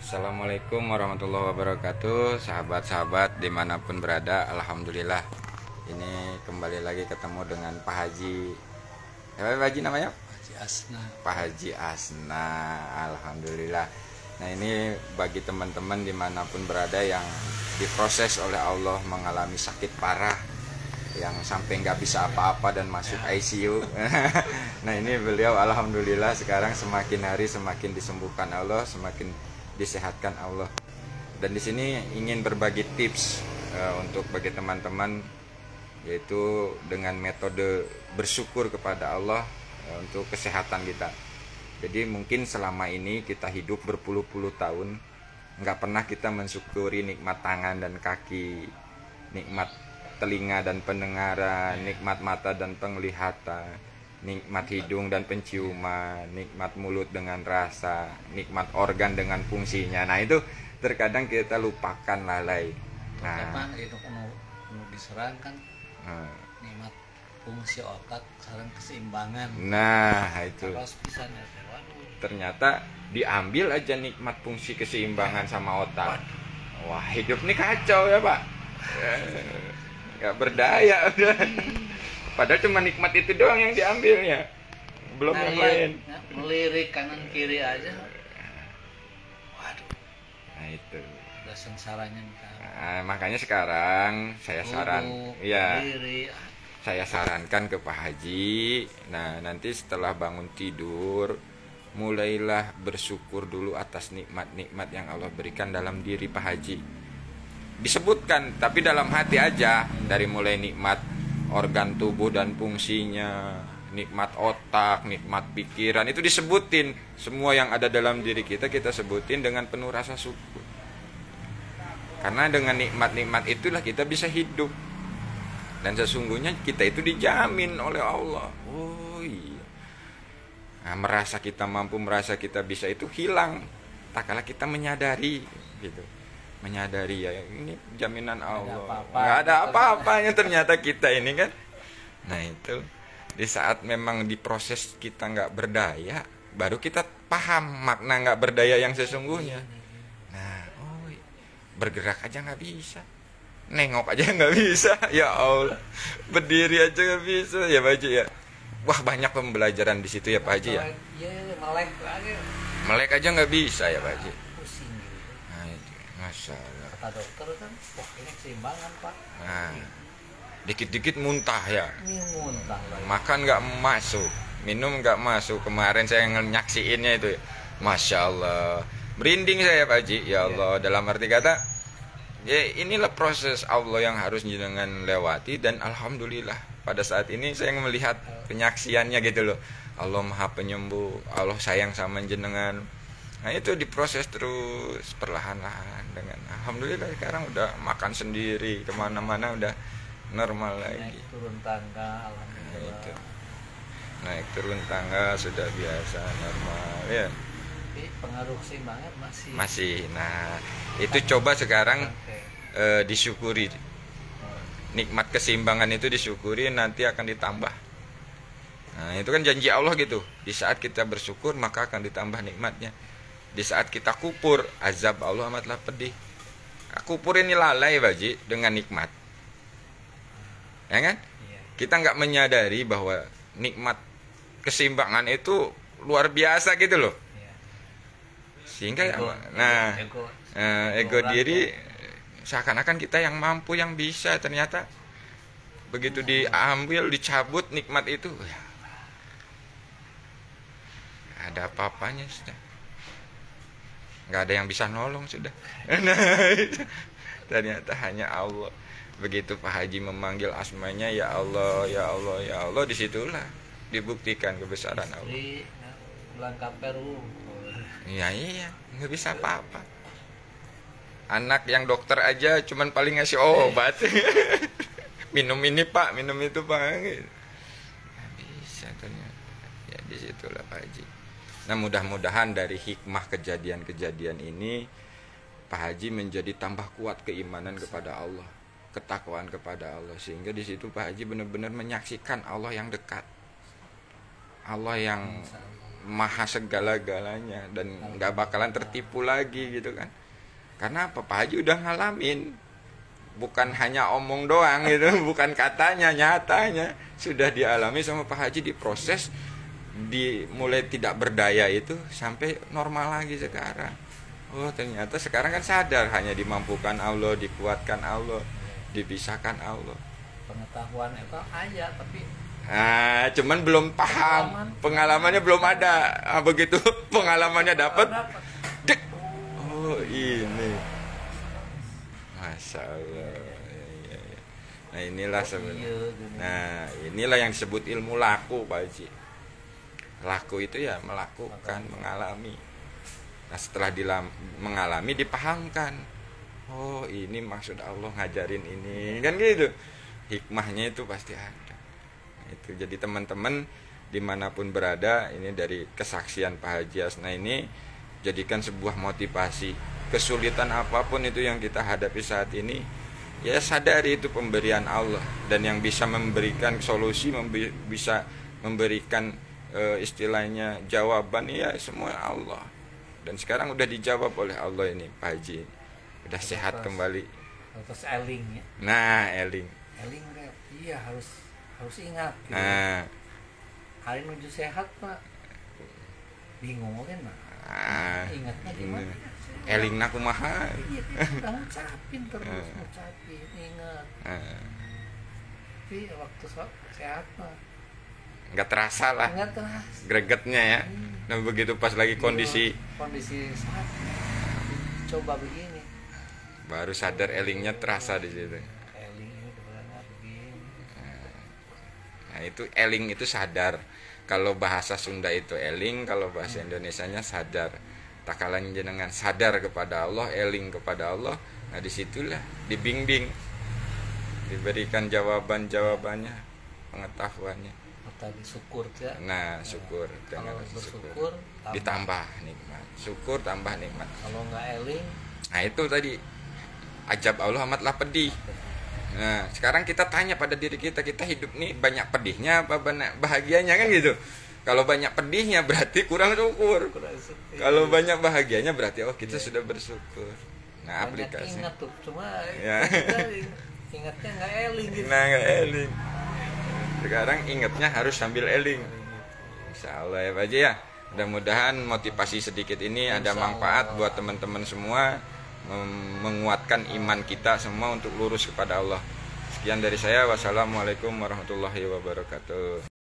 Assalamualaikum warahmatullahi wabarakatuh. Sahabat-sahabat dimanapun berada, alhamdulillah ini kembali lagi ketemu dengan Pak Haji. Siapa Pak Haji namanya? Haji Asna. Pak Haji Asna. Alhamdulillah. Nah, ini bagi teman-teman dimanapun berada yang diproses oleh Allah mengalami sakit parah, yang sampai nggak bisa apa-apa dan masuk ICU. Nah, ini beliau alhamdulillah sekarang semakin hari semakin disembuhkan Allah, semakin disehatkan Allah. Dan di sini ingin berbagi tips untuk bagi teman-teman, yaitu dengan metode bersyukur kepada Allah untuk kesehatan kita. Jadi mungkin selama ini kita hidup berpuluh-puluh tahun nggak pernah kita mensyukuri nikmat tangan dan kaki, nikmat telinga dan pendengaran, nikmat mata dan penglihatan, nikmat hidung dan penciuman, nikmat mulut dengan rasa, nikmat organ dengan fungsinya. Nah, itu terkadang kita lupakan, lalai. Nah, itu penuh diserangkan nikmat fungsi otak, sekarang keseimbangan. Nah, itu Terus bisa ternyata diambil aja nikmat fungsi keseimbangan sama otak. Wah, hidup ini kacau ya, Pak. Nggak berdaya udah. Padahal cuma nikmat itu doang yang diambilnya, belum yang lain. Melirik kanan kiri aja. Waduh. Nah, itu. Udah sengsaranya nih. Nah, makanya sekarang saya saya sarankan ke Pak Haji. Nah, nanti setelah bangun tidur, mulailah bersyukur dulu atas nikmat-nikmat yang Allah berikan dalam diri Pak Haji. Disebutkan, tapi dalam hati aja, dari mulai nikmat organ tubuh dan fungsinya, nikmat otak, nikmat pikiran, itu disebutin. Semua yang ada dalam diri kita sebutin dengan penuh rasa syukur. Karena dengan nikmat-nikmat itulah kita bisa hidup. Dan sesungguhnya kita itu dijamin oleh Allah. Oh iya. Nah, merasa kita mampu, merasa kita bisa itu hilang tak kala kita menyadari gitu. Menyadari ya ini jaminan Allah, nggak ada apa-apanya ternyata kita ini kan. Nah, itu di saat memang diproses kita nggak berdaya, baru kita paham makna nggak berdaya yang sesungguhnya. Nah, bergerak aja nggak bisa, nengok aja nggak bisa, ya Allah, berdiri aja nggak bisa ya Pak Haji ya. Wah, banyak pembelajaran di situ ya Pak Haji ya. Melek aja nggak bisa ya Pak Haji. Masya Allah. Kata dokter kan, wah ini keseimbangan Pak. Nah, dikit-dikit muntah ya. Ini muntah lagi. Makan nggak masuk, minum nggak masuk. Kemarin saya nyaksiinnya itu, Masya Allah, merinding saya Pak Haji. Ya Allah, dalam arti kata, ya inilah proses Allah yang harus jenengan lewati. Dan alhamdulillah pada saat ini saya melihat penyaksiannya gitu loh. Allah Maha Penyembuh, Allah sayang sama jenengan. Nah, itu diproses terus perlahan-lahan dengan alhamdulillah sekarang udah makan sendiri, kemana-mana udah normal lagi. Naik turun tangga, alhamdulillah. Nah, itu. Naik turun tangga sudah biasa normal ya. Tapi pengaruh keseimbangan masih. Masih. Nah, itu coba sekarang disyukuri. Nikmat keseimbangan itu disyukuri, nanti akan ditambah. Nah, itu kan janji Allah gitu. Di saat kita bersyukur maka akan ditambah nikmatnya. Di saat kita kupur, azab Allah amatlah pedih. Kupur ini lalai Baji dengan nikmat, ya kan? Kita nggak menyadari bahwa nikmat keseimbangan itu luar biasa gitu loh. Sehingga ego diri seakan-akan kita yang mampu, yang bisa. Ternyata begitu diambil, dicabut nikmat itu, ya, ada apa-apanya sudah. Nggak ada yang bisa nolong sudah. Nah, ternyata hanya Allah. Begitu Pak Haji memanggil asmanya, ya Allah, ya Allah, ya Allah, disitulah dibuktikan kebesaran Allah. Langkah Peru. Iya, nggak bisa apa-apa. Anak yang dokter aja cuman paling ngasih obat. Minum ini Pak, minum itu Pak. Nggak bisa ternyata. Ya disitulah Pak Haji. Nah, mudah-mudahan dari hikmah kejadian-kejadian ini Pak Haji menjadi tambah kuat keimanan kepada Allah, ketakwaan kepada Allah, sehingga di situ Pak Haji benar-benar menyaksikan Allah yang dekat, Allah yang maha segala-galanya dan nggak bakalan tertipu lagi gitu kan. Karena apa? Pak Haji udah ngalamin, bukan hanya omong doang gitu, bukan katanya, nyatanya sudah dialami sama Pak Haji, diproses, mulai tidak berdaya itu sampai normal lagi sekarang. Oh ternyata sekarang kan sadar, hanya dimampukan Allah, dikuatkan Allah, dipisahkan Allah. Pengetahuan itu aja tapi Cuman belum paham, pengalamannya belum ada. Begitu pengalamannya dapat, oh ini, masya Allah. Ya. Nah inilah sebenarnya. Nah inilah yang disebut ilmu laku, Pak Haji. Laku itu ya melakukan, mengalami. Nah setelah mengalami, dipahamkan. Oh ini maksud Allah ngajarin ini, kan gitu. Hikmahnya itu pasti ada. Nah, itu jadi teman-teman dimanapun berada, ini dari kesaksian Pak Haji Asna ini, jadikan sebuah motivasi. Kesulitan apapun itu yang kita hadapi saat ini, ya sadari itu pemberian Allah, dan yang bisa memberikan solusi, bisa memberikan istilahnya jawaban, ya semua Allah. Dan sekarang udah dijawab oleh Allah ini Pak Haji, udah sehat kembali. Terus eling ya. Nah eling Iya harus ingat gitu. Nah Hari menuju sehat Pak, bingung kan Pak. Ingatnya gimana? Elingna kumaha? Iya, udah ngucapin terus, ngucapin, ingat. Tapi waktu sehat Pak, nggak terasa lah, nggak terasa gregetnya ya. Dan begitu pas lagi kondisi saat coba begini, baru sadar elingnya terasa di situ. Eling ini kebetulan begini. Nah itu eling itu sadar. Kalau bahasa Sunda itu eling, kalau bahasa Indonesianya sadar. Takalan jenengan sadar kepada Allah, eling kepada Allah. Nah disitulah dibimbing, diberikan jawabannya, pengetahuannya. Tadi syukur ya. Nah syukur, jangan bersyukur ditambah nikmat. Syukur tambah nikmat. Kalau nggak eling, nah itu tadi ajab Allah amatlah pedih. Nah sekarang kita tanya pada diri kita hidup nih banyak pedihnya apa banyak bahagianya, kan gitu. Kalau banyak pedihnya berarti kurang syukur. Kalau banyak bahagianya berarti kita sudah bersyukur. Nah banyak aplikasi ingat tuh, cuma ya. kita ingatnya nggak eling gitu. Nah nggak eling. Sekarang ingatnya harus sambil eling. Insya Allah ya Pak Haji ya. Mudah-mudahan motivasi sedikit ini ada manfaat buat teman-teman semua, menguatkan iman kita semua untuk lurus kepada Allah. Sekian dari saya. Wassalamualaikum warahmatullahi wabarakatuh.